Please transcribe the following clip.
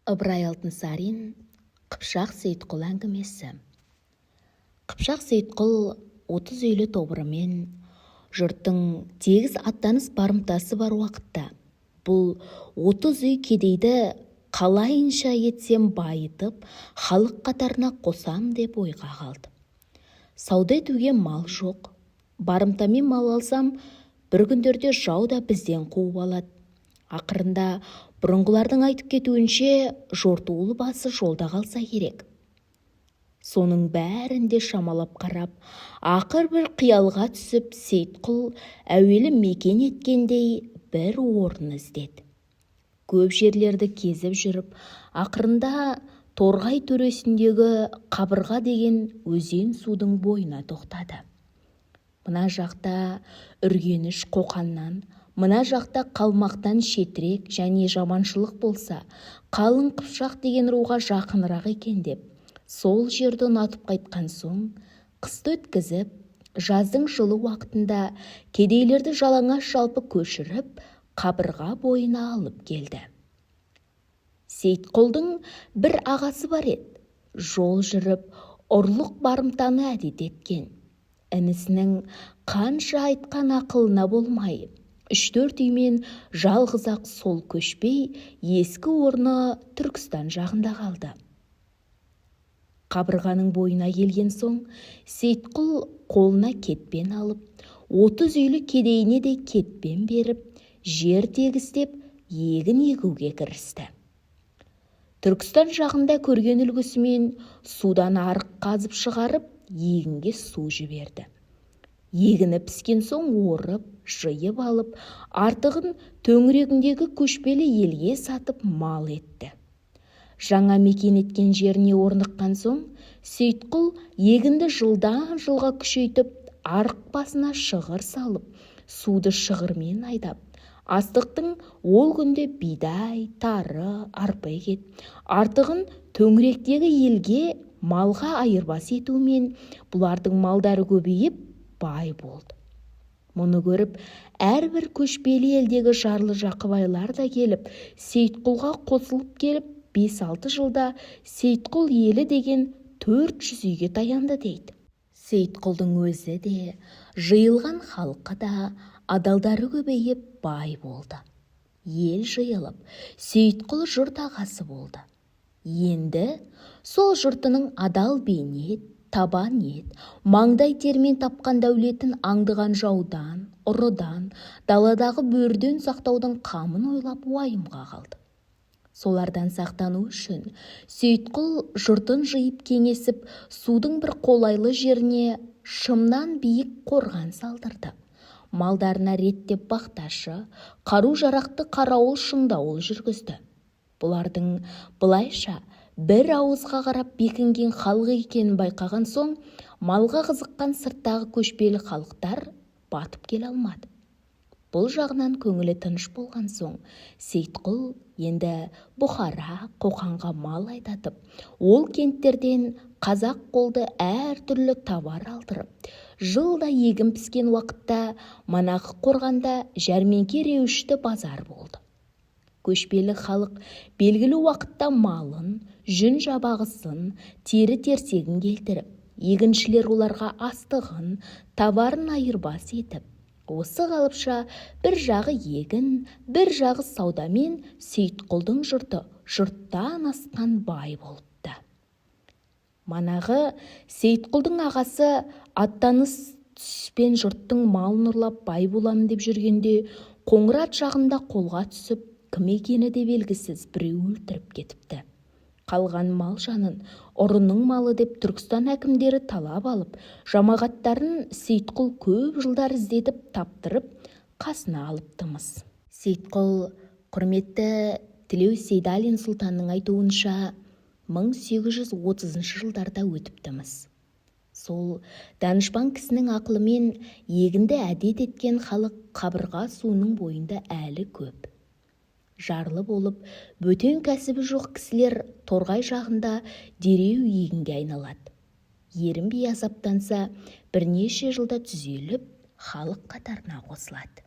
Ыбырай Алтынсарин, Қыпшақ Сейітқұл әңгімесі. Қыпшақ Сейітқұл 30 үйлі тобырымен жұрттың тегіс аттаныс барымтасы бар уақытта бұл 30 үй кедейді қалайынша етсем байытып, халық қатарына қосам деп ойға қалды. Сауда етуге мал жоқ, барымтамен мал алсам, бір күндерде жау да бізден қуып алады. Ақырында бұрынғылардың айтып кетуінше жортуыл басы жолда қалса керек. Соның бәрінде шамалап қарап, ақыр бір қиялға түсіп, Сейітқұл әуелі мекен еткендей бір орын іздеді. Көп жерлерді кезіп жүріп, ақырында Торғай төресіндегі Қабырға деген өзен судың бойына тоқтады. Мына жақта Үргеніш Қоқаннан, мына жақта Қалмақтан шетірек және жаманшылық болса, қалың Қыпшақ деген руға жақынырақ екен деп, сол жерді ұнатып қайтқан соң, қысты өткізіп, жаздың жылы уақытында кедейлерді жалаңаш жалпы көшіріп, Қабырға бойына алып келді. Сейітқұлдың бір ағасы бар еді, жол жүріп, ұрлық барымтаны әдет еткен. Інісінің қанша айтқан ақылына болмай, 3-4 үймен жалғыз-ақ сол көшпей, ескі орны Түркістан жағында қалды. Қабырғаның бойына келген соң, Сейітқұл қолына кетпен алып, 30 үйлі кедейіне де кетпен беріп, жер тегістеп, егін егуге кірісті. Түркістан жағында көрген үлгісімен судан арық қазып шығарып, егінге су жіберді. Егіні піскен соң орып, жиып алып, артығын төңірегіндегі көшпелі елге сатып мал етті. Жаңа мекен еткен жеріне орныққан соң, Сейітқұл егінді жылдан жылға күшейтіп, арық басына шығыр салып, суды шығырмен айдап, астықтың ол күнде бидай, тары, арпа егет, артығын төңіректегі елге малға айырбас етумен бұлардың малдары көбейіп, бай болды. Мұны көріп, әрбір көшпелі елдегі жарлы жақыбайлар да келіп, Сейітқұлға қосылып келіп, 5-6 жылда Сейітқұл елі деген 400 үйге таянды дейді. Сейітқұлдың өзі де, жиылған халқы да, адалдары көбейіп, бай болды. Ел жиылып, Сейітқұл жұрт ағасы болды. Енді сол жұртының адал бейнет, табан ет, маңдай термен тапқан дәулетін аңдыған жаудан, ұрыдан, даладағы бөрден сақтаудың қамын ойлап уайымға қалды. Солардан сақтану үшін Сейітқұл жұртын жиып кеңесіп, судың бір қолайлы жеріне шымнан биік қорған салдырды. Малдарына реттеп бақташы, қару-жарақты қарауыл шыңдауыл жүргізді. Бұлардың бұлайша бір ауызға қарап бекінген халық екенін байқаған соң, малға қызыққан сырттағы көшпелі халықтар батып келе алмады. Бұл жағынан көңілі тыныш болған соң, Сейітқұл енді Бұхара, Қоқанға мал айдатып, ол кенттерден қазақ қолды әр түрлі товар алдырып, жылда егін піскен уақытта манағы қорғанда жәрмеңке реуішті базар болды. Көшпелі халық белгілі уақытта малын, жүн жабағысын, тері терсегін келтіріп, егіншілер оларға астығын, товарын айырбас етіп, осы қалыпша бір жағы егін, бір жағы саудамен Сейітқұлдың жұрты жұрттан асқан бай болыпты. Манағы Сейітқұлдың ағасы аттаныс түспен жұрттың малын ұрлап бай болам деп жүргенде, Қоңырат жағында қолға түсіп, кім екені де белгісіз біреу өлтіріп кетіпті. Қалған мал жанын ұрының малы деп Түркістан әкімдері талап алып, жамағаттарын Сейітқұл көп жылдар іздетіп таптырып, қасына алыптымыз. Сейітқұл құрметті Тілеу Сейдалин сұлтанның айтуынша 1830 жылдарда өтіптіміз. Сол данышпан кісінің ақылымен егінді әдет еткен халық Қабырға суының бойында әлі көп. Жарлы болып, бөтен кәсібі жоқ кісілер Торғай жағында дереу егінге айналады. Ерінбей азаптанса, бірнеше жылда түзеліп, халық қатарына қосылады.